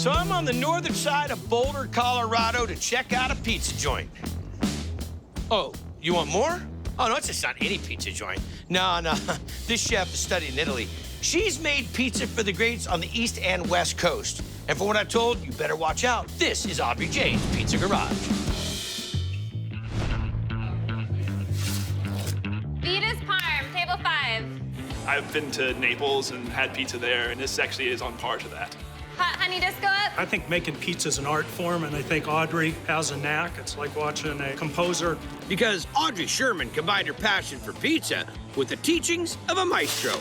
So I'm on the northern side of Boulder, Colorado to check out a pizza joint. Oh, you want more? Oh, no, it's just not any pizza joint. No, this chef is studied in Italy. She's made pizza for the greats on the East and West Coast. And from what I'm told, you better watch out. This is Audrey Jane's Pizza Garage. Wildest Parm, table 5. I've been to Naples and had pizza there, and this actually is on par to that. Hot honey disco up. I think making pizza is an art form, and I think Audrey has a knack. It's like watching a composer. Because Audrey Sherman combined her passion for pizza with the teachings of a maestro.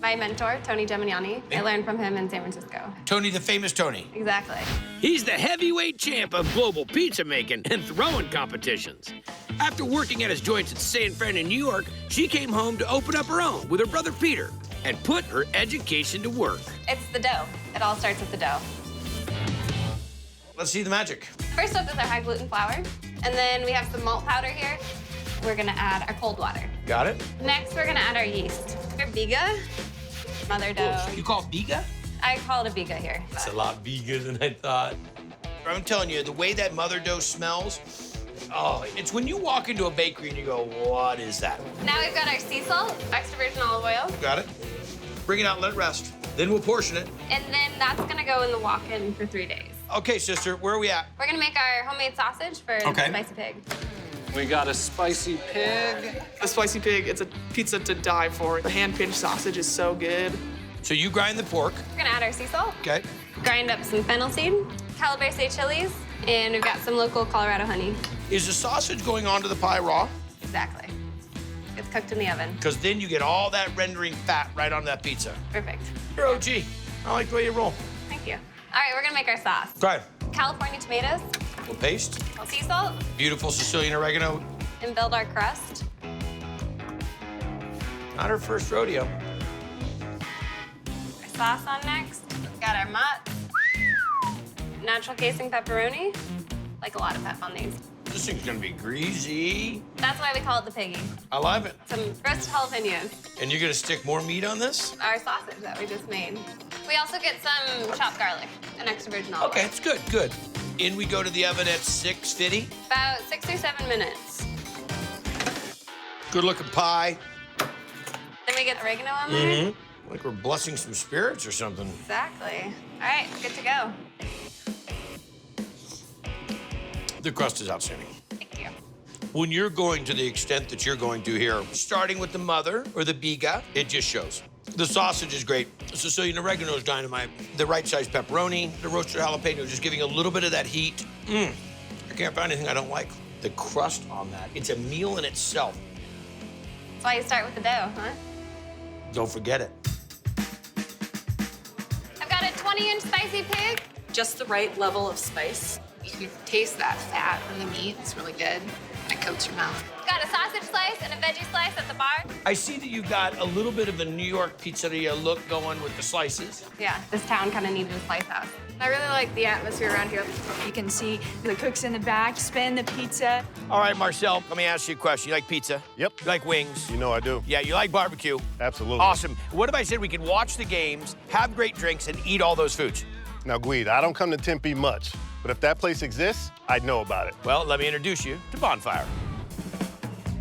My mentor, Tony Gemignani. I learned from him in San Francisco. Tony, the famous Tony. Exactly. He's the heavyweight champ of global pizza making and throwing competitions. After working at his joints at San Fran in New York, she came home to open up her own with her brother Peter and put her education to work. It's the dough. It all starts with the dough. Let's see the magic. First up is our high gluten flour. And then we have some malt powder here. We're gonna add our cold water. Got it? Next, we're gonna add our yeast. Our biga, mother dough. Oh, so you call it biga? I call it a biga here. It's a lot bigger than I thought. I'm telling you, the way that mother dough smells, oh, it's when you walk into a bakery and you go, what is that? Now we've got our sea salt, extra virgin olive oil. Got it? Bring it out, let it rest. Then we'll portion it. And then that's gonna go in the walk-in for 3 days. Okay, sister, where are we at? We're gonna make our homemade sausage for the spicy pig. We got a spicy pig. A spicy pig, it's a pizza to die for. The hand-pinched sausage is so good. So you grind the pork. We're gonna add our sea salt. Okay. Grind up some fennel seed, calabrese chilies, and we've got some local Colorado honey. Is the sausage going onto the pie raw? Exactly. It's cooked in the oven. Because then you get all that rendering fat right onto that pizza. Perfect. You're OG. I like the way you roll. Thank you. All right, we're gonna make our sauce. Try. California tomatoes, A little paste. sea salt, Beautiful Sicilian oregano. and build our crust. Not her first rodeo. Our sauce on next. Got our mozz. Natural casing pepperoni. Like a lot of pep on these. This thing's gonna be greasy. That's why we call it the piggy. I love it. Some roasted jalapenos. And you're gonna stick more meat on this? Our sausage that we just made. We also get some chopped garlic and extra virgin olive Okay, oil. it's good, good. In we go to the oven at 650. About 6 or 7 minutes. Good looking pie. Then we get oregano on there. Like we're blessing some spirits or something. Exactly. All right, good to go. The crust is outstanding. Thank you. When you're going to the extent that you're going to here, starting with the mother or the biga, it just shows. The sausage is great. The Sicilian oregano is dynamite. The right-sized pepperoni, the roasted jalapeno, just giving a little bit of that heat. I can't find anything I don't like. The crust on that, it's a meal in itself. That's why you start with the dough, huh? Don't forget it. I've got a 20-inch spicy pig. Just the right level of spice. You can taste that fat in the meat. It's really good. It coats your mouth. Got a sausage slice and a veggie slice at the bar. I see that you've got a little bit of a New York pizzeria look going with the slices. Yeah, this town kind of needed a slice house. I really like the atmosphere around here. You can see the cooks in the back spin the pizza. All right, Marcel, let me ask you a question. You like pizza? Yep. You like wings? You know I do. Yeah, you like barbecue? Absolutely. Awesome. What if I said we could watch the games, have great drinks, and eat all those foods? Now, Guido, I don't come to Tempe much, but if that place exists, I'd know about it. Well, let me introduce you to Bonfire.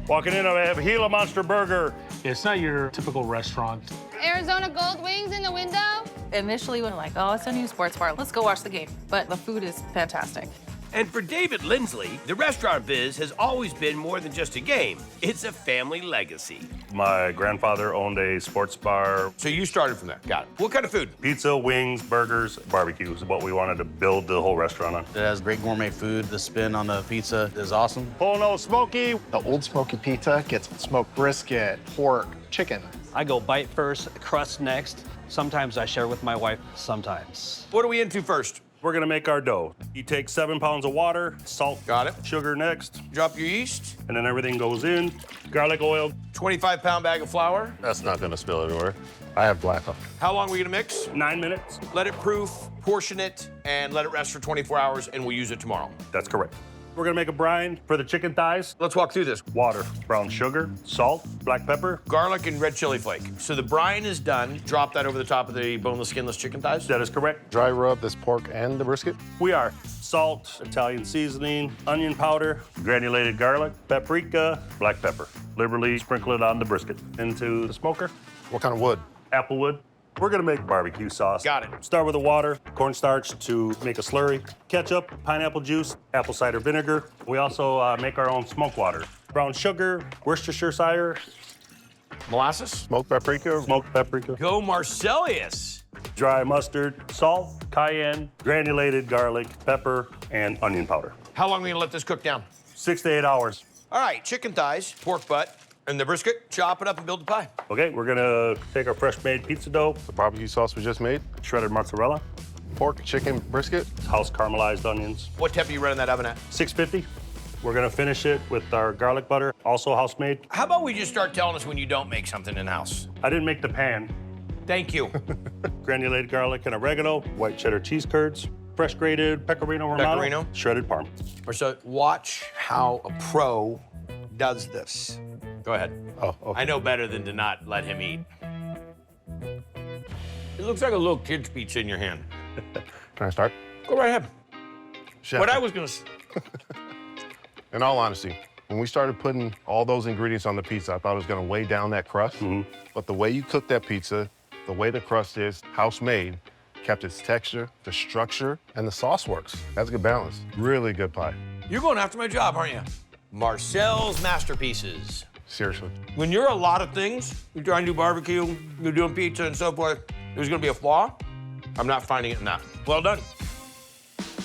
Walking in, I have a Gila Monster Burger. It's not your typical restaurant. Arizona Gold Wings in the window. Initially, we were like, oh, it's a new sports bar. Let's go watch the game. But the food is fantastic. And for David Lindsley, the restaurant biz has always been more than just a game. It's a family legacy. My grandfather owned a sports bar. So you started from there. Got it. What kind of food? Pizza, wings, burgers, barbecue is what we wanted to build the whole restaurant on. It has great gourmet food. The spin on the pizza is awesome. Ole Smokey. The Ole Smokey Pizza gets smoked brisket, pork, chicken. I go bite first, crust next. Sometimes I share with my wife, sometimes. What are we into first? We're gonna make our dough. You take 7 pounds of water, salt, got it, sugar next. Drop your yeast. And then everything goes in. Garlic oil. 25-pound bag of flour. That's not gonna spill everywhere. I have black on. How long are we gonna mix? 9 minutes. Let it proof, portion it, and let it rest for 24 hours, and we'll use it tomorrow. That's correct. We're gonna make a brine for the chicken thighs. Let's walk through this. Water, brown sugar, salt, black pepper. Garlic and red chili flake. So the brine is done. Drop that over the top of the boneless, skinless chicken thighs. That is correct. Dry rub this pork and the brisket? We are. Salt, Italian seasoning, onion powder, granulated garlic, paprika, black pepper. Liberally sprinkle it on the brisket. Into the smoker. What kind of wood? Applewood. We're gonna make barbecue sauce. Got it. Start with the water, cornstarch to make a slurry, ketchup, pineapple juice, apple cider vinegar. We also make our own smoke water. Brown sugar, Worcestershire, Molasses. smoked paprika. Go Marselius. Dry mustard, salt, cayenne, granulated garlic, pepper, and onion powder. How long are we gonna let this cook down? 6 to 8 hours. All right, chicken thighs, pork butt, and the brisket. Chop it up and build the pie. Okay, we're gonna take our fresh made pizza dough, The barbecue sauce we just made? shredded mozzarella, Pork, chicken, brisket? house caramelized onions, What temp are you running that oven at? 650. We're gonna finish it with our garlic butter, also house made. How about we just start telling us when you don't make something in-house? I didn't make the pan. Thank you. Granulated garlic and oregano, white cheddar cheese curds, fresh grated pecorino romano, Pecorino? shredded parm. So watch how a pro does this. Go ahead. Oh, okay. I know better than to not let him eat. It looks like a little kid's pizza in your hand. Can I start? Go right ahead. Chef, What I was gonna say. in all honesty, when we started putting all those ingredients on the pizza, I thought it was gonna weigh down that crust. But the way you cook that pizza, the way the crust is, house-made, kept its texture, the structure, and the sauce works. That's a good balance. Really good pie. You're going after my job, aren't you? Marcel's Masterpieces. Seriously. When you're a lot of things, you're trying to do barbecue, you're doing pizza and so forth, there's gonna be a flaw. I'm not finding it in that. Well done.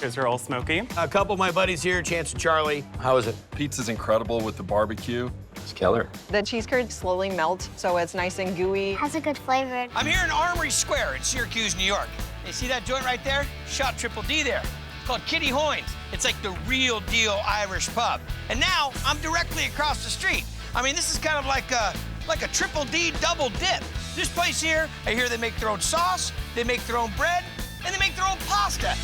Here's your Ole Smokey. A couple of my buddies here, Chance and Charlie. How is it? Pizza's incredible with the barbecue. It's killer. The cheese curds slowly melt, so it's nice and gooey. Has a good flavor. I'm here in Armory Square in Syracuse, New York. You see that joint right there? Shot Triple D there. It's called Kitty Hoynes. It's like the real deal Irish pub. And now I'm directly across the street. I mean, this is kind of like a Triple D double dip. This place here, I hear they make their own sauce, they make their own bread, and they make their own pasta.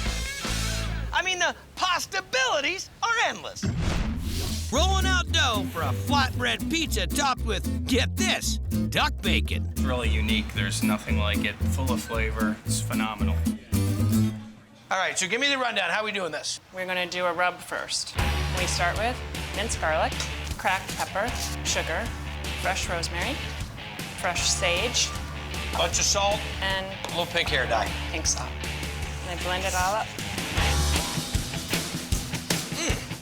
I mean, the possibilities are endless. Rolling out dough for a flatbread pizza topped with, get this, duck bacon. It's really unique. There's nothing like it. Full of flavor. It's phenomenal. All right, so give me the rundown. How are we doing this? We're gonna do a rub first. We start with minced garlic, cracked pepper, sugar, fresh rosemary, fresh sage, bunch of salt, and a little pink hair dye. Pink salt. And I blend it all up.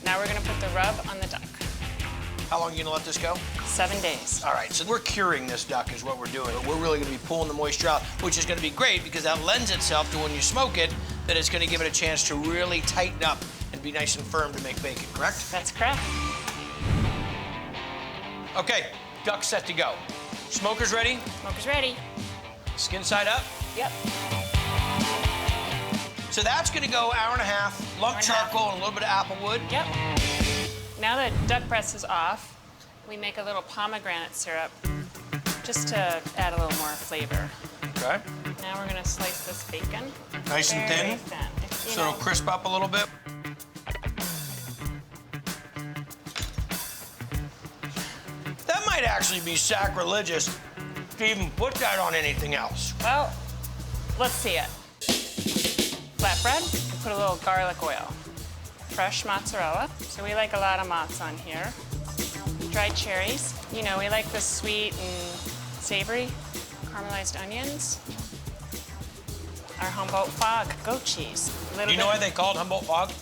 Now we're gonna put the rub on the duck. How long are you gonna let this go? 7 days. All right, so we're curing this duck is what we're doing. But we're really gonna be pulling the moisture out, which is gonna be great because that lends itself to when you smoke it, that it's gonna give it a chance to really tighten up and be nice and firm to make bacon, correct? That's correct. Okay, duck's set to go. Smoker's ready? Smoker's ready. Skin side up? Yep. So that's gonna go hour and a half, lump charcoal and a little bit of apple wood. Yep. Now that duck breast is off, we make a little pomegranate syrup just to add a little more flavor. Okay. Now we're gonna slice this bacon. Nice and thin? So it'll crisp up a little bit. That might actually be sacrilegious to even put that on anything else. Well, let's see it. Flatbread, we put a little garlic oil. Fresh mozzarella, so we like a lot of mozz on here. Dried cherries, you know, we like the sweet and savory. Caramelized onions. Our Humboldt Fog goat cheese. Do you know why they call it Humboldt Fog?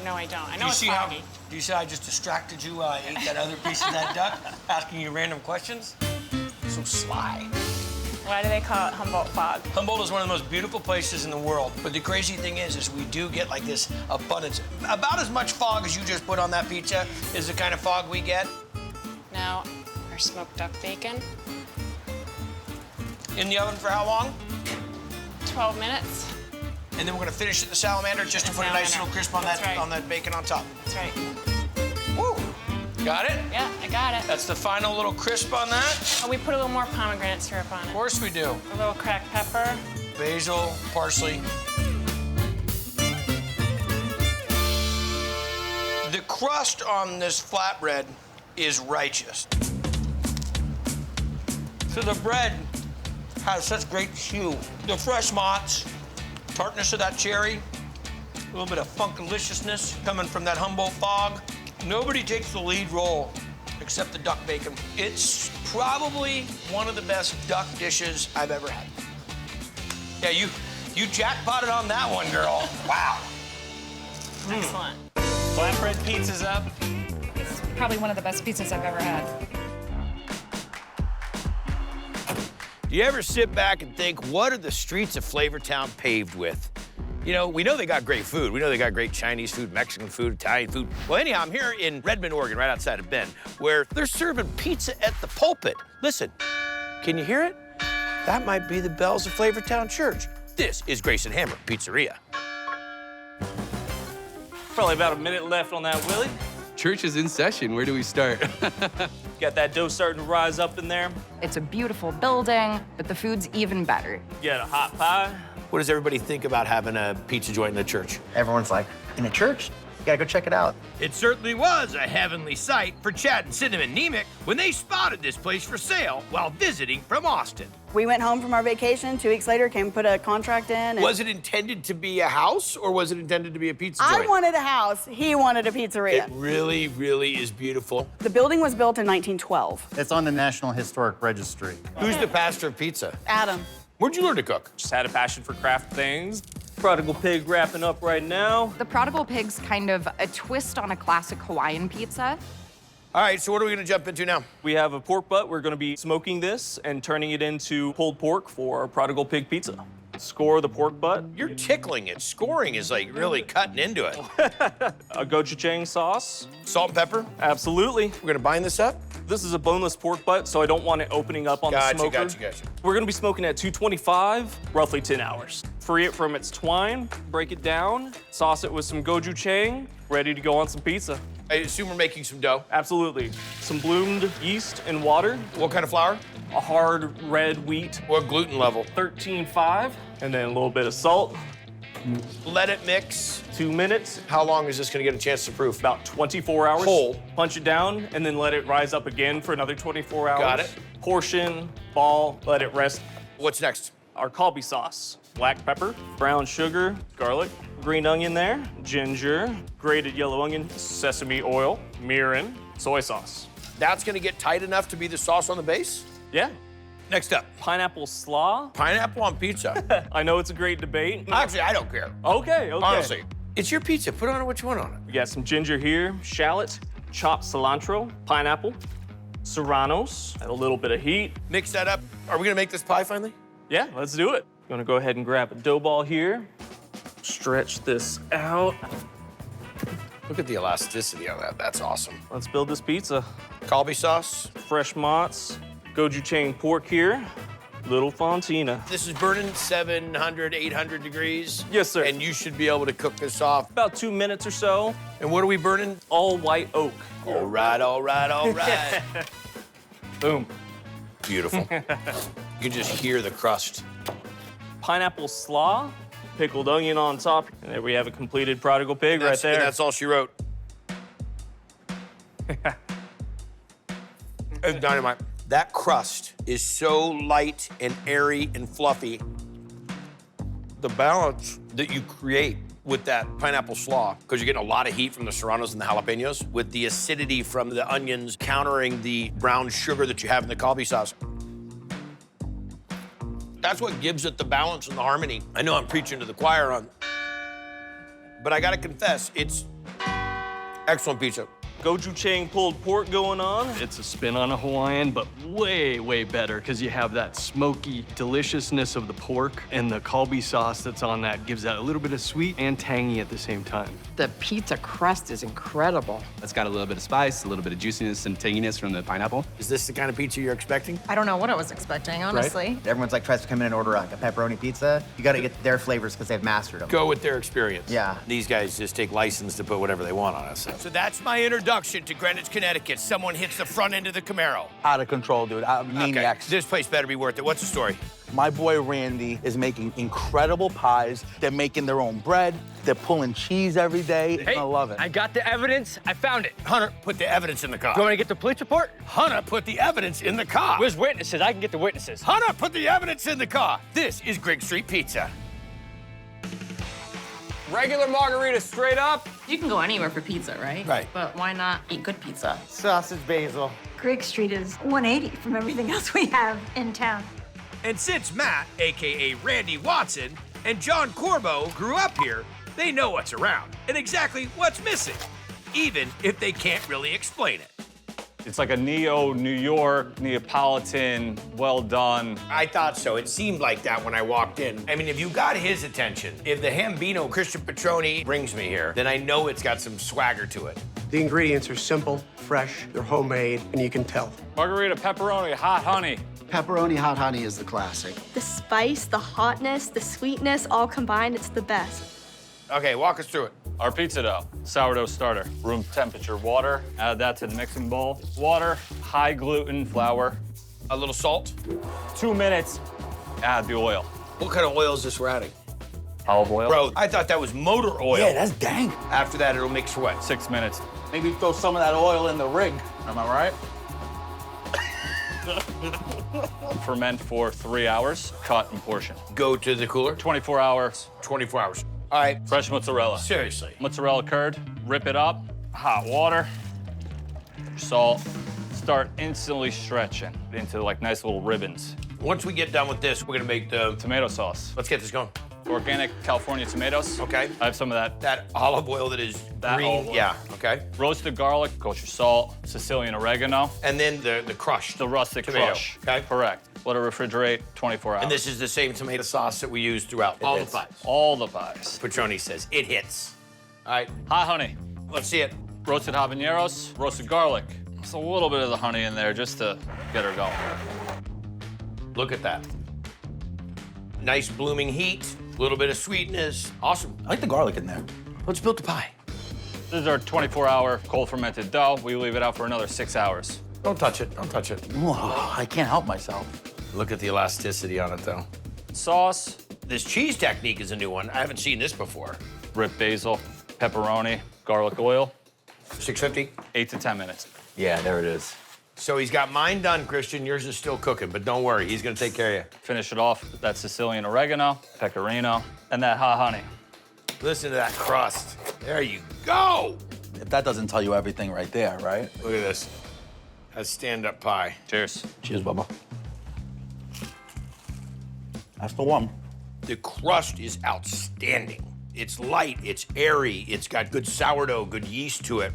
No, I don't. I know it's foggy. Do you see how I just distracted you while I ate that other piece of that duck, asking you random questions? So sly. Why do they call it Humboldt Fog? Humboldt is one of the most beautiful places in the world. But the crazy thing is we do get like this abundance. About as much fog as you just put on that pizza is the kind of fog we get. Now, our smoked duck bacon. In the oven for how long? 12 minutes. And then we're gonna finish it in the salamander just to put a nice little crisp on that, on that bacon on top. That's right. Woo! Got it? Yeah, I got it. That's the final little crisp on that. Oh, we put a little more pomegranate syrup on it. Of course we do. A little cracked pepper. Basil, parsley. crust on this flatbread is righteous. So the bread has such great hue. The fresh mozz, tartness of that cherry, a little bit of funkaliciousness coming from that Humboldt fog. Nobody takes the lead role except the duck bacon. It's probably one of the best duck dishes I've ever had. Yeah, you jackpotted on that one, girl. Wow. Excellent. Flatbread pizza's up. It's probably one of the best pizzas I've ever had. Do you ever sit back and think, what are the streets of Flavortown paved with? You know, we know they got great food. We know they got great Chinese food, Mexican food, Italian food. Well, anyhow, I'm here in Redmond, Oregon, right outside of Bend, where they're serving pizza at the pulpit. Listen, can you hear it? That might be the bells of Flavortown Church. This is Grace and Hammer Pizzeria. Probably about a minute left on that, Willie. Church is in session. Where do we start? Got that dough starting to rise up in there. It's a beautiful building, but the food's even better. Got a hot pie. What does everybody think about having a pizza joint in the church? Everyone's like, in a church? You gotta go check it out. It certainly was a heavenly sight for Chad and Cinnamon Nemec when they spotted this place for sale while visiting from Austin. We went home from our vacation. 2 weeks later, came put a contract in. And Was it intended to be a house or was it intended to be a pizza joint? I wanted a house. He wanted a pizzeria. It really, really is beautiful. The building was built in 1912. It's on the National Historic Registry. Who's the pastor of pizza? Adam. Where'd you learn to cook? Just had a passion for craft things. Prodigal Pig wrapping up right now. The Prodigal Pig's kind of a twist on a classic Hawaiian pizza. All right, so what are we gonna jump into now? We have a pork butt. We're gonna be smoking this and turning it into pulled pork for our Prodigal Pig Pizza. Score the pork butt. You're tickling it. Scoring is like really cutting into it. A gochujang sauce. Salt and pepper? Absolutely. We're gonna bind this up? This is a boneless pork butt, so I don't want it opening up on the smoker. Gotcha. We're gonna be smoking at 225, roughly 10 hours. Free it from its twine, break it down, sauce it with some gochujang, ready to go on some pizza. I assume we're making some dough. Absolutely. Some bloomed yeast and water. What kind of flour? A hard red wheat. What gluten level? 13.5. And then a little bit of salt. Let it mix. 2 minutes. How long is this gonna get a chance to proof? About 24 hours. Whole. Punch it down and then let it rise up again for another 24 hours. Got it. Portion, ball, let it rest. What's next? Our kalbi sauce. Black pepper, brown sugar, garlic, green onion there, ginger, grated yellow onion, sesame oil, mirin, soy sauce. That's gonna get tight enough to be the sauce on the base? Yeah. Next up. Pineapple slaw. Pineapple on pizza. I know it's a great debate. Actually, I don't care. Okay. Honestly, it's your pizza. Put on what you want on it. We got some ginger here, shallot, chopped cilantro, pineapple, serranos, add a little bit of heat. Mix that up. Are we gonna make this pie finally? Yeah, let's do it. Gonna go ahead and grab a dough ball here. Stretch this out. Look at the elasticity of that. That's awesome. Let's build this pizza. Kalbi sauce. Fresh mozz, gochujang pork here, little fontina. This is burning 700, 800 degrees. Yes, sir. And you should be able to cook this off. About 2 minutes or so. And what are we burning? All white oak. All right, all right, all right. Boom. Beautiful. You can just hear the crust. Pineapple slaw, pickled onion on top. And there we have a completed Prodigal Pig right there. And that's all she wrote. It's dynamite. That crust is so light and airy and fluffy. The balance that you create with that pineapple slaw, because you're getting a lot of heat from the serranos and the jalapenos, with the acidity from the onions countering the brown sugar that you have in the kalbi sauce. That's what gives it the balance and the harmony. I know I'm preaching to the choir on, but I gotta confess, it's excellent pizza. Gochujang pulled pork going on. It's a spin on a Hawaiian, but way, way better because you have that smoky deliciousness of the pork and the kalbi sauce that's on that gives that a little bit of sweet and tangy at the same time. The pizza crust is incredible. It's got a little bit of spice, a little bit of juiciness and tanginess from the pineapple. Is this the kind of pizza you're expecting? I don't know what I was expecting, honestly. Right? Everyone's like tries to come in and order like a pepperoni pizza. You gotta get their flavors because they've mastered them. Go with their experience. Yeah. These guys just take license to put whatever they want on us. So that's my introduction Introduction to Greenwich, Connecticut. Someone hits the front end of the Camaro. Out of control, dude. Maniacs. This place better be worth it. What's the story? My boy Randy is making incredible pies. They're making their own bread. They're pulling cheese every day. Hey, I love it. I got the evidence. I found it. Hunter, put the evidence in the car. Do you want me to get the police report? Hunter, put the evidence in the car. Where's witnesses? I can get the witnesses. Hunter, put the evidence in the car. This is Grigg Street Pizza. Regular margarita straight up. You can go anywhere for pizza, right? Right. But why not eat good pizza? Sausage basil. Grigg Street is 180 from everything else we have in town. And since Matt, AKA Randy Watson, and John Corbo grew up here, they know what's around and exactly what's missing, even if they can't really explain it. It's like a Neo-New York, Neapolitan, well done. I thought so. It seemed like that when I walked in. I mean, if you got his attention, if the Hambino Christian Petroni brings me here, then I know it's got some swagger to it. The ingredients are simple, fresh, they're homemade, and you can tell. Margarita pepperoni, hot honey. Pepperoni Hot Honey is the classic. The spice, the hotness, the sweetness, all combined, it's the best. Okay, walk us through it. Our pizza dough, sourdough starter, room temperature water. Add that to the mixing bowl. Water, high gluten flour. A little salt. 2 minutes, add the oil. What kind of oil is this we're adding? Olive oil. Bro, I thought that was motor oil. Yeah, that's dank. After that, it'll mix for what? 6 minutes. Maybe throw some of that oil in the rig. Am I right? Ferment for 3 hours, cut and portion. Go to the cooler? 24 hours. 24 hours. All right. Fresh mozzarella. Seriously. Mozzarella curd, rip it up, hot water, salt. Start instantly stretching into like nice little ribbons. Once we get done with this, we're gonna make the tomato sauce. Let's get this going. Organic California tomatoes. Okay. I have some of that. That olive oil that is green. Olive oil. Yeah, okay. Roasted garlic, kosher salt, Sicilian oregano. And then the crushed. The rustic tomato. crush. Okay. Correct. Let it refrigerate 24 hours. And this is the same tomato sauce that we use throughout all the pies. All the pies. Petroni says it hits. All right. Hot honey. Let's see it. Roasted habaneros, roasted garlic. Just a little bit of the honey in there just to get her going. Look at that. Nice blooming heat, a little bit of sweetness. Awesome. I like the garlic in there. Let's build the pie. This is our 24-hour cold fermented dough. We leave it out for another 6 hours. Don't touch it, don't touch it. Oh, I can't help myself. Look at the elasticity on it, though. Sauce. This cheese technique is a new one. I haven't seen this before. Ripped basil, pepperoni, garlic oil. 650? 8 to 10 minutes. Yeah, there it is. So he's got mine done, Christian. Yours is still cooking, but don't worry. He's gonna take care of you. Finish it off with that Sicilian oregano, pecorino, and that hot honey. Listen to that crust. There you go. If that doesn't tell you everything right there, right? Look at this. That's stand-up pie. Cheers. Cheers, Bubba. That's the one. The crust is outstanding. It's light, it's airy, it's got good sourdough, good yeast to it.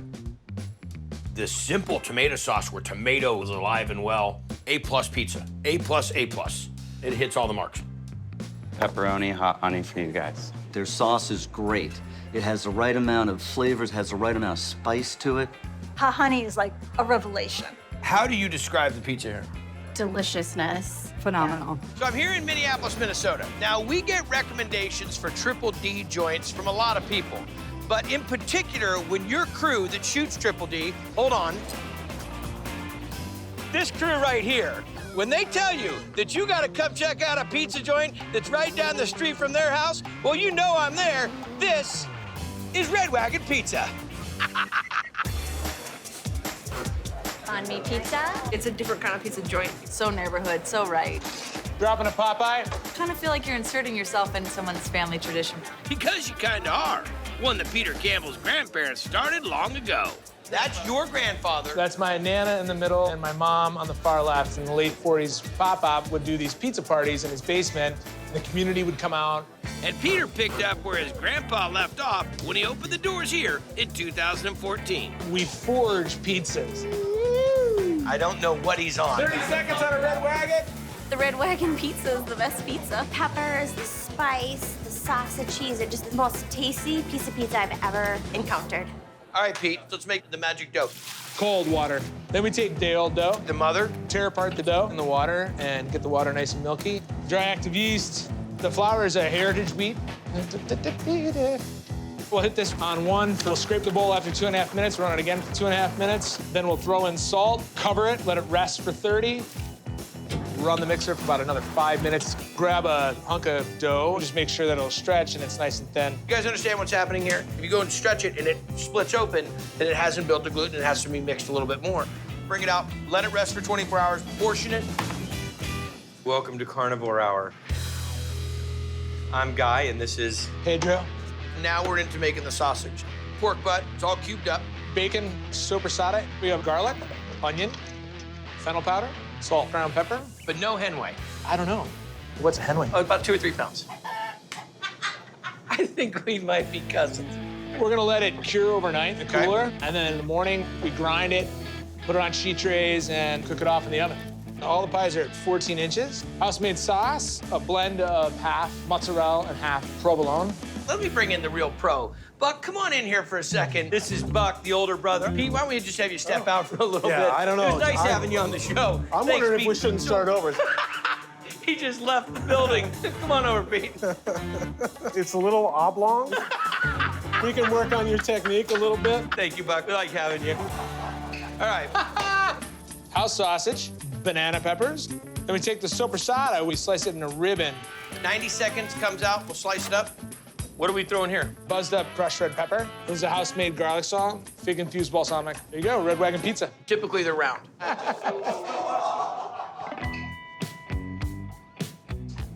The simple tomato sauce where tomato is alive and well. A+ pizza. A+, A+. It hits all the marks. Pepperoni hot honey for you guys. Their sauce is great. It has the right amount of flavors, has the right amount of spice to it. Hot honey is like a revelation. How do you describe the pizza here? Deliciousness. Phenomenal. So I'm here in Minneapolis, Minnesota. Now, we get recommendations for Triple D joints from a lot of people. But in particular, when your crew that shoots Triple D, hold on. This crew right here, when they tell you that you gotta come check out a pizza joint that's right down the street from their house, well, you know I'm there. This is Red Wagon Pizza. On me pizza. It's a different kind of pizza joint. So neighborhood, so right. Dropping a Popeye? Kind of feel like you're inserting yourself into someone's family tradition. Because you kinda are. One that Peter Campbell's grandparents started long ago. That's your grandfather. That's my Nana in the middle and my mom on the far left. In the late 40s, Pop-Pop would do these pizza parties in his basement. The community would come out. And Peter picked up where his grandpa left off when he opened the doors here in 2014. We forge pizzas. I don't know what he's on. 30 seconds on a Red Wagon. The Red Wagon Pizza is the best pizza. Peppers, the spice, the sauce, the cheese are just the most tasty piece of pizza I've ever encountered. All right, Pete, let's make the magic dough. Cold water. Then we take day-old dough. The mother. Tear apart the dough in the water and get the water nice and milky. Dry active yeast. The flour is a heritage wheat. We'll hit this on 1. We'll scrape the bowl after 2.5 minutes, run it again for 2.5 minutes. Then we'll throw in salt, cover it, let it rest for 30. Run the mixer for about another 5 minutes. Grab a hunk of dough, just make sure that it'll stretch and it's nice and thin. You guys understand what's happening here? If you go and stretch it and it splits open, then it hasn't built the gluten, it has to be mixed a little bit more. Bring it out, let it rest for 24 hours, portion it. Welcome to Carnivore Hour. I'm Guy, and this is Pedro. Now we're into making the sausage. Pork butt, it's all cubed up. Bacon, sopressata. We have garlic, onion, fennel powder, salt, ground pepper. But no henway. I don't know. What's a henway? Oh, about 2 or 3 pounds. I think we might be cousins. We're gonna let it cure overnight in the cooler, and then in the morning, we grind it, put it on sheet trays, and cook it off in the oven. All the pies are at 14 inches. House-made sauce, a blend of half mozzarella and half provolone. Let me bring in the real pro. Buck, come on in here for a second. This is Buck, the older brother. Pete, why don't we just have you step out for a little bit? I don't know. It was nice having you on the show. I'm Thanks, wondering if Pete. we shouldn't start over. He just left the building. Come on over, Pete. It's a little oblong. We can work on your technique a little bit. Thank you, Buck. We like having you. All right. House sausage, banana peppers. Then we take the sopressata, we slice it in a ribbon. 90 seconds, comes out, we'll slice it up. What are we throwing here? Buzzed up crushed red pepper. This is a house-made garlic salt, fig-infused balsamic. There you go, red wagon pizza. Typically, they're round.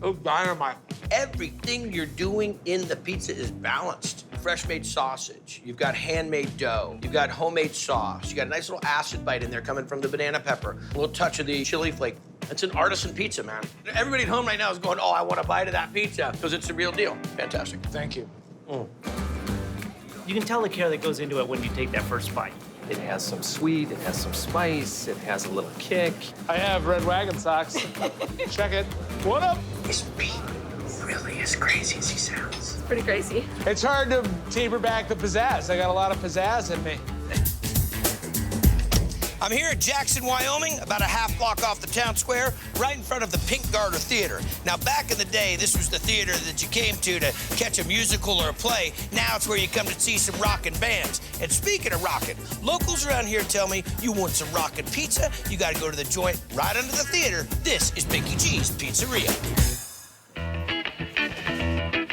Oh, dynamite. Everything you're doing in the pizza is balanced. Fresh-made sausage, you've got handmade dough, you've got homemade sauce, you got a nice little acid bite in there coming from the banana pepper, a little touch of the chili flake. It's an artisan pizza, man. Everybody at home right now is going, oh, I want a bite of that pizza, because it's the real deal. Fantastic. Thank you. You can tell the care that goes into it when you take that first bite. It has some sweet, it has some spice, it has a little kick. I have red wagon socks. Check it. What up? Is Pete really as crazy as he sounds? Pretty crazy. It's hard to taper back the pizzazz. I got a lot of pizzazz in me. I'm here at Jackson, Wyoming, about a half block off the town square, right in front of the Pink Garter Theater. Now, back in the day, this was the theater that you came to catch a musical or a play. Now it's where you come to see some rockin' bands. And speaking of rockin', locals around here tell me you want some rockin' pizza, you gotta go to the joint right under the theater. This is Mickey G's Pizzeria.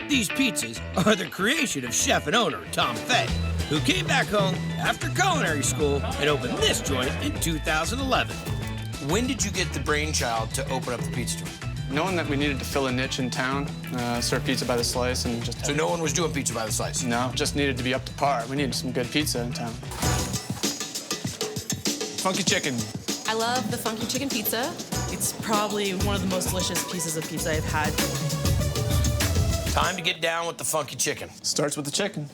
These pizzas are the creation of chef and owner Tom Fay, who came back home after culinary school and opened this joint in 2011. When did you get the brainchild to open up the pizza joint? Knowing that we needed to fill a niche in town, serve pizza by the slice, and just... So no one was doing pizza by the slice? No, just needed to be up to par. We needed some good pizza in town. Funky chicken. I love the funky chicken pizza. It's probably one of the most delicious pieces of pizza I've had. Time to get down with the funky chicken. Starts with the chicken.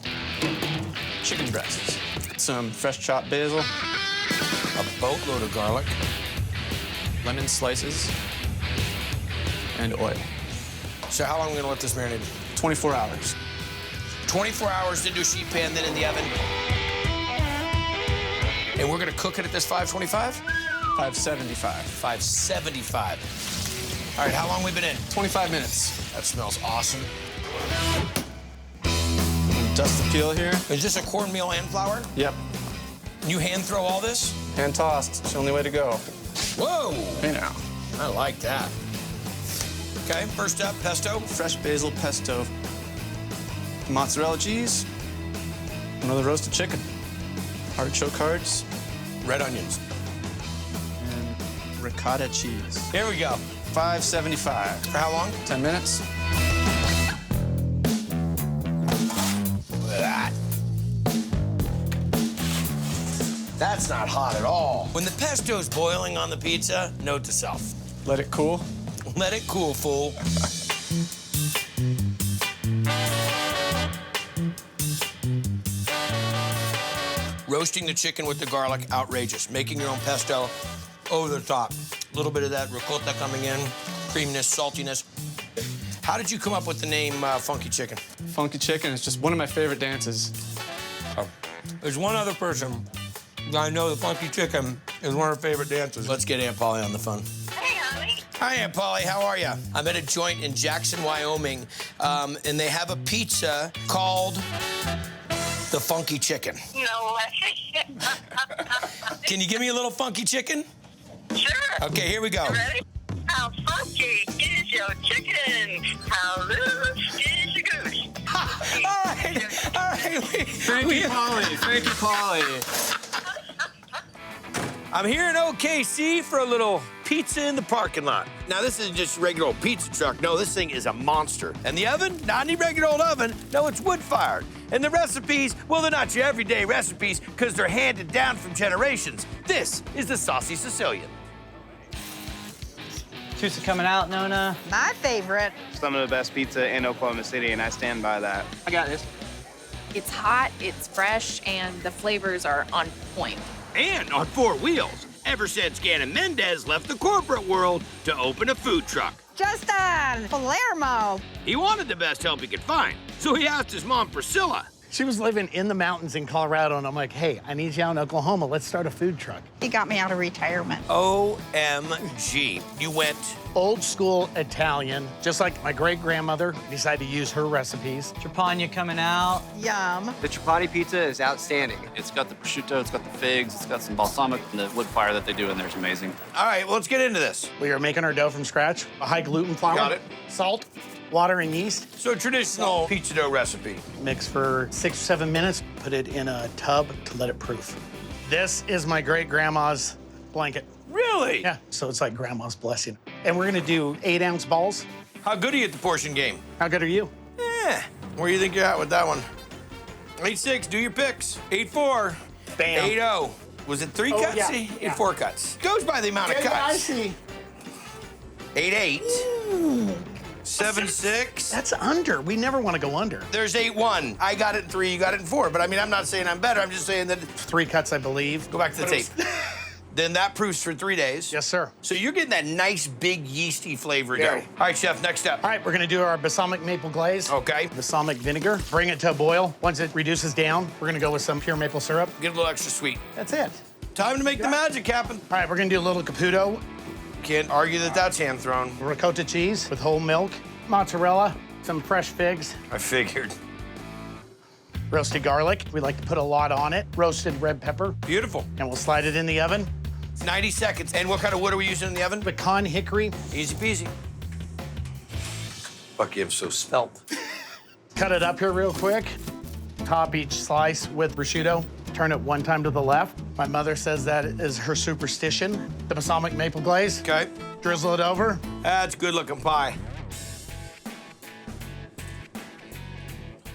Chicken breasts. Some fresh chopped basil. A boatload of garlic. Lemon slices. And oil. So how long are we gonna let this marinate? 24 hours. 24 hours into a sheet pan, then in the oven. And we're gonna cook it at this 525? 575. 575. All right, how long we been in? 25 minutes. That smells awesome. Dust the peel here. Is this a cornmeal and flour? Yep. You hand throw all this? Hand tossed. It's the only way to go. Whoa! Hey now. I like that. Okay, first up, pesto. Fresh basil pesto. Mozzarella cheese. Another roasted chicken. Artichoke hearts. Red onions. And ricotta cheese. Here we go. 575. For how long? 10 minutes. Look at that. That's not hot at all. When the pesto's boiling on the pizza, note to self. Let it cool. Let it cool, fool. Roasting the chicken with the garlic, outrageous. Making your own pesto, over the top. A little bit of that ricotta coming in, creaminess, saltiness. How did you come up with the name Funky Chicken? Funky chicken is just one of my favorite dances. Oh. There's one other person that I know the Funky Chicken is one of her favorite dances. Let's get Aunt Polly on the phone. Hey, honey. Hi, Aunt Polly. How are you? I'm at a joint in Jackson, Wyoming, and they have a pizza called the funky chicken. No way. Can you give me a little funky chicken? Sure. Okay, here we go. Ready? How funky is your chicken? How loose is your goose? All right. Thank you, Polly. Thank you, Polly. I'm here in OKC for a little pizza in the parking lot. Now, this isn't just a regular old pizza truck. No, this thing is a monster. And the oven, not any regular old oven. No, it's wood-fired. And the recipes, well, they're not your everyday recipes because they're handed down from generations. This is the saucy Sicilian. Pizza coming out, Nona. My favorite. Some of the best pizza in Oklahoma City, and I stand by that. I got this. It's hot, it's fresh, and the flavors are on point. And on 4 wheels, ever since Gannon Mendez left the corporate world to open a food truck. Justin Palermo. He wanted the best help he could find, so he asked his mom, Priscilla. She was living in the mountains in Colorado, and I'm like, hey, I need you out in Oklahoma. Let's start a food truck. He got me out of retirement. OMG. You went old school Italian, just like my great-grandmother decided to use her recipes. Trapani coming out. Yum. The Trapani pizza is outstanding. It's got the prosciutto, it's got the figs, it's got some balsamic, and the wood fire that they do in there is amazing. All right, well, let's get into this. We are making our dough from scratch. A high gluten flour. Got it. Salt, water, and yeast. So traditional pizza dough recipe. Mix for 6 or 7 minutes. Put it in a tub to let it proof. This is my great-grandma's blanket. Really? Yeah, so it's like grandma's blessing. And we're gonna do 8-ounce balls. How good are you at the portion game? How good are you? Where do you think you're at with that one? 8-6, do your picks. 8-4. Bam. 8-0. Was it 3 cuts? yeah, 8-4 cuts. Goes by the amount of cuts. I see. 8-8. 7-6. That's under. We never want to go under. There's 8-1. I got it in 3, you got it in 4. But I mean, I'm not saying I'm better. I'm just saying that 3 cuts, I believe. Go back to the tape. Then that proofs for 3 days. Yes, sir. So you're getting that nice, big, yeasty flavor dough. All right, chef, next step. All right, we're gonna do our balsamic maple glaze. Okay. Balsamic vinegar. Bring it to a boil. Once it reduces down, we're gonna go with some pure maple syrup. Get a little extra sweet. That's it. Time to make the magic happen. All right, we're gonna do a little Caputo. Can't argue that that's hand thrown. Ricotta cheese with whole milk, mozzarella, some fresh figs. I figured. Roasted garlic. We like to put a lot on it. Roasted red pepper. Beautiful. And we'll slide it in the oven. 90 seconds. And what kind of wood are we using in the oven? Pecan hickory. Easy peasy. Fuck you, I'm so spelt. Cut it up here real quick. Top each slice with prosciutto. Turn it 1 time to the left. My mother says that is her superstition. The balsamic maple glaze. Okay. Drizzle it over. That's good looking pie.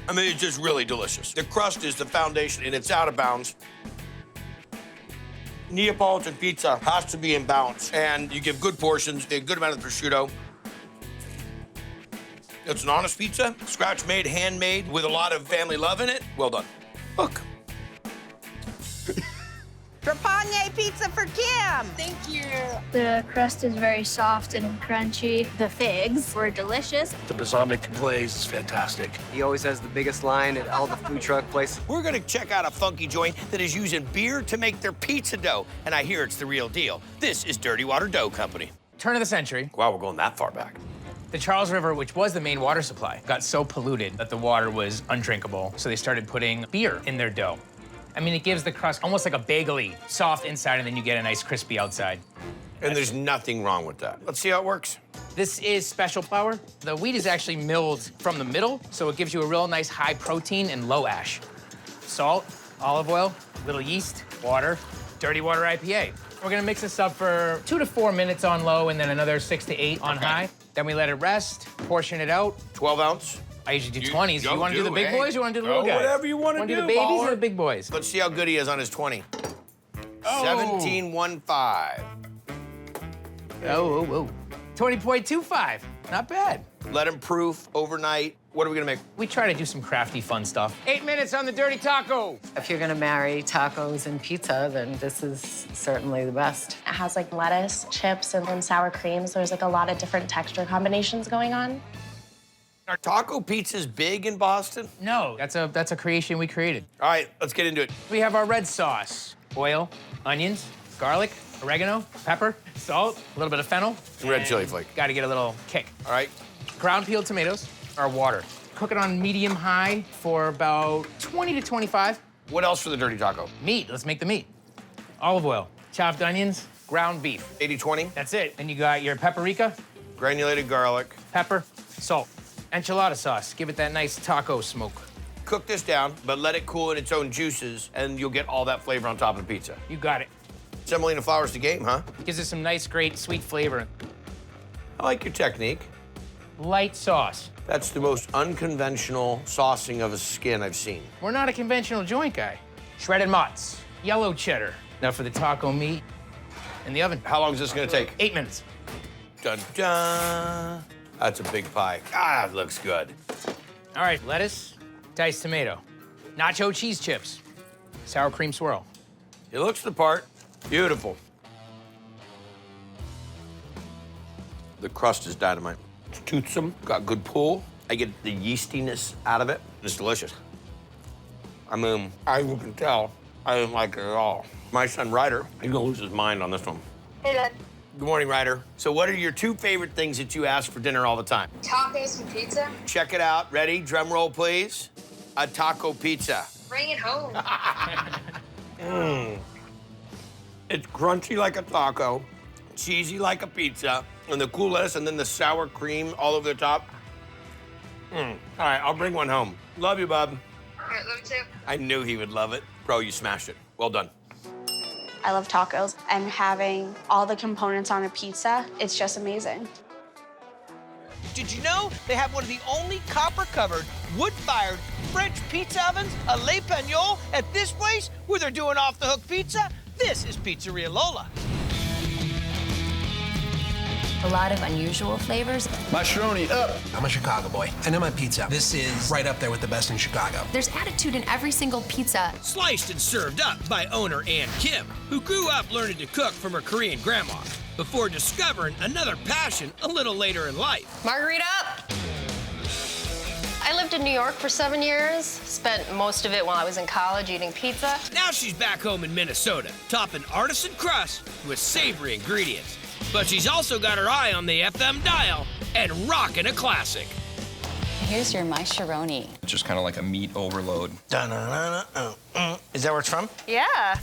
I mean, it's just really delicious. The crust is the foundation, and it's out of bounds. Neapolitan pizza has to be in balance, and you give good portions, a good amount of prosciutto. It's an honest pizza, scratch-made, handmade, with a lot of family love in it. Well done. Look. Trapani pizza for Kim. Thank you. The crust is very soft and crunchy. The figs were delicious. The balsamic glaze is fantastic. He always has the biggest line at all the food truck places. We're gonna check out a funky joint that is using beer to make their pizza dough, and I hear it's the real deal. This is Dirty Water Dough Company. Turn of the century. Wow, we're going that far back. The Charles River, which was the main water supply, got so polluted that the water was undrinkable, so they started putting beer in their dough. I mean, it gives the crust almost like a bagel-y, soft inside, and then you get a nice crispy outside. And there's nothing wrong with that. Let's see how it works. This is special flour. The wheat is actually milled from the middle, so it gives you a real nice high protein and low ash. Salt, olive oil, little yeast, water, dirty water IPA. We're gonna mix this up for 2 to 4 minutes on low and then another 6 to 8 on high. Then we let it rest, portion it out. 12 ounce. I usually do 20s. You want to do the big boys or you want to do the little guys? Whatever you want to do, do the babies baller. or the big boys? Let's see how good he is on his 20. Oh. 17.15. Oh. 20.25. Not bad. Let him proof overnight. What are we gonna make? We try to do some crafty, fun stuff. 8 minutes on the dirty taco. If you're gonna marry tacos and pizza, then this is certainly the best. It has like lettuce, chips, and then sour cream, so there's like a lot of different texture combinations going on. Are taco pizzas big in Boston? No, that's a creation we created. All right, let's get into it. We have our red sauce. Oil, onions, garlic, oregano, pepper, salt, a little bit of fennel. And red chili flake. Got to get a little kick. All right. Ground peeled tomatoes, our water. Cook it on medium-high for about 20 to 25. What else for the dirty taco? Meat, let's make the meat. Olive oil, chopped onions, ground beef. 80-20? That's it. Then you got your paprika, Granulated garlic. pepper, salt. Enchilada sauce, give it that nice taco smoke. Cook this down, but let it cool in its own juices, and you'll get all that flavor on top of the pizza. You got it. Semolina flour's the game, huh? Gives it some nice, great, sweet flavor. I like your technique. Light sauce. That's the most unconventional saucing of a skin I've seen. We're not a conventional joint guy. Shredded mozz, yellow cheddar. Now for the taco meat in the oven. How long is this gonna take? 8 minutes. Dun, dun. That's a big pie. Ah, it looks good. All right, lettuce, diced tomato, nacho cheese chips, sour cream swirl. It looks the part. Beautiful. The crust is dynamite. It's toothsome, got good pull. I get the yeastiness out of it. It's delicious. I mean, as you can tell, I didn't like it at all. My son, Ryder, he's gonna lose his mind on this one. Hey, Dad. Good morning, Ryder. So what are your 2 favorite things that you ask for dinner all the time? Tacos and pizza. Check it out. Ready? Drum roll, please. A taco pizza. Bring it home. It's crunchy like a taco, cheesy like a pizza, and the cool lettuce and then the sour cream all over the top. All right, I'll bring one home. Love you, bub. All right, love you too. I knew he would love it. Bro, you smashed it. Well done. I love tacos, and having all the components on a pizza, it's just amazing. Did you know they have one of the only copper-covered, wood-fired French pizza ovens, a Le Pagnol, at this place where they're doing off-the-hook pizza? This is Pizzeria Lola. A lot of unusual flavors. Macaroni up. I'm a Chicago boy. I know my pizza. This is right up there with the best in Chicago. There's attitude in every single pizza. Sliced and served up by owner Ann Kim, who grew up learning to cook from her Korean grandma before discovering another passion a little later in life. Margarita up! I lived in New York for 7 years, spent most of it while I was in college eating pizza. Now she's back home in Minnesota, topping artisan crust with savory ingredients. But she's also got her eye on the FM dial and rocking a classic. Here's your macaroni. Just kind of like a meat overload. Is that where it's from? Yeah.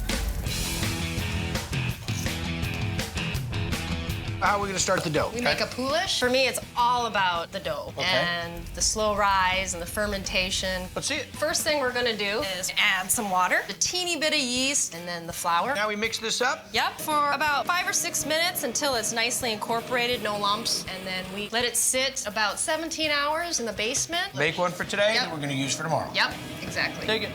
How are we gonna start the dough? We make a poulish. For me, it's all about the dough and the slow rise and the fermentation. Let's see it. First thing we're gonna do is add some water, a teeny bit of yeast, and then the flour. Now we mix this up? Yep, for about 5 or 6 minutes until it's nicely incorporated, no lumps. And then we let it sit about 17 hours in the basement. Make one for today that we're gonna use for tomorrow. Yep, exactly. Take it.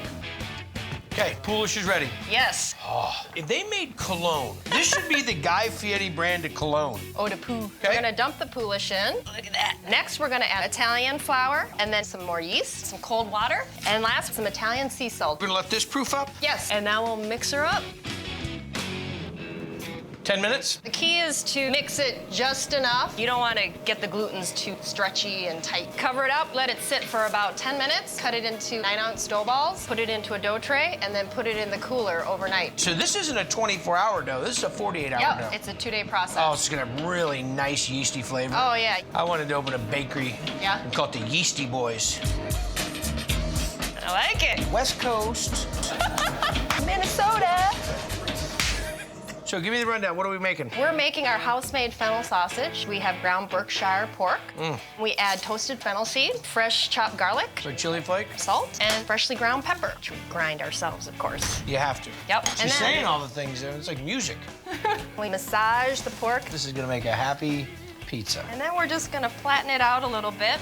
Okay, poulish is ready. Yes. Oh, if they made cologne, this should be the Guy Fieri brand of cologne. Eau de pou. We're gonna dump the poulish in. Look at that. Next, we're gonna add Italian flour, and then some more yeast, some cold water, and last, some Italian sea salt. We're gonna let this proof up? Yes, and now we'll mix her up. 10 minutes? The key is to mix it just enough. You don't want to get the glutens too stretchy and tight. Cover it up, let it sit for about 10 minutes, cut it into 9-ounce dough balls, put it into a dough tray, and then put it in the cooler overnight. So this isn't a 24-hour dough, this is a 48-hour dough. Yep, it's a 2-day process. Oh, it's gonna have really nice yeasty flavor. Oh, yeah. I wanted to open a bakery and call it the Yeasty Boys. I like it. West Coast. Minnesota. So give me the rundown. What are we making? We're making our house-made fennel sausage. We have ground Berkshire pork. We add toasted fennel seed, fresh chopped garlic, So chili flake? salt, and freshly ground pepper, which we grind ourselves, of course. You have to. Yep. She's saying all the things. It's like music. We massage the pork. This is gonna make a happy pizza. And then we're just gonna flatten it out a little bit.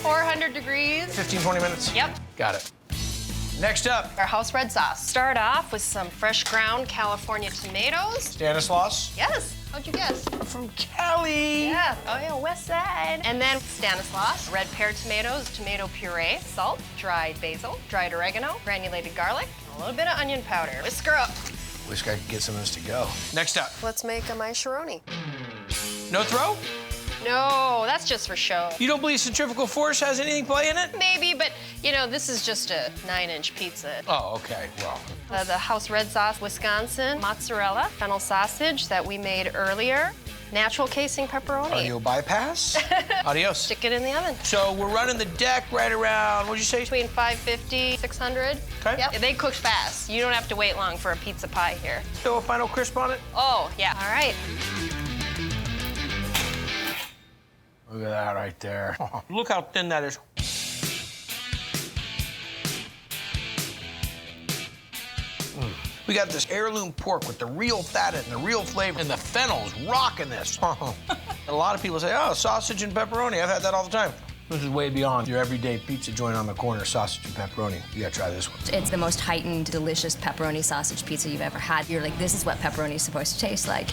400 degrees. 15, 20 minutes? Yep. Got it. Next up. Our house red sauce. Start off with some fresh ground California tomatoes. Stanislaus? Yes. How'd you guess? From Cali. Yeah. Oh, yeah, west side. And then Stanislaus, red pear tomatoes, tomato puree, salt, dried basil, dried oregano, granulated garlic, a little bit of onion powder. Whisk her up. Wish I could get some of this to go. Next up. Let's make a macaroni. No throw? No, that's just for show. You don't believe centrifugal force has anything play in it? Maybe, but you know, this is just a 9-inch pizza. Oh, okay, well. The house red sauce, Wisconsin, mozzarella, fennel sausage that we made earlier, Natural casing pepperoni. Cardio bypass. Adios. Stick it in the oven. So we're running the deck right around, what'd you say? Between 550, 600. Okay. Yep. They cook fast. You don't have to wait long for a pizza pie here. Still a final crisp on it? Oh, yeah. All right. Look at that right there. Look how thin that is. We got this heirloom pork with the real fat and the real flavor, and the fennel's rocking this. A lot of people say, oh, sausage and pepperoni. I've had that all the time. This is way beyond your everyday pizza joint on the corner, sausage and pepperoni. You gotta try this one. It's the most heightened, delicious pepperoni sausage pizza you've ever had. You're like, this is what pepperoni is supposed to taste like.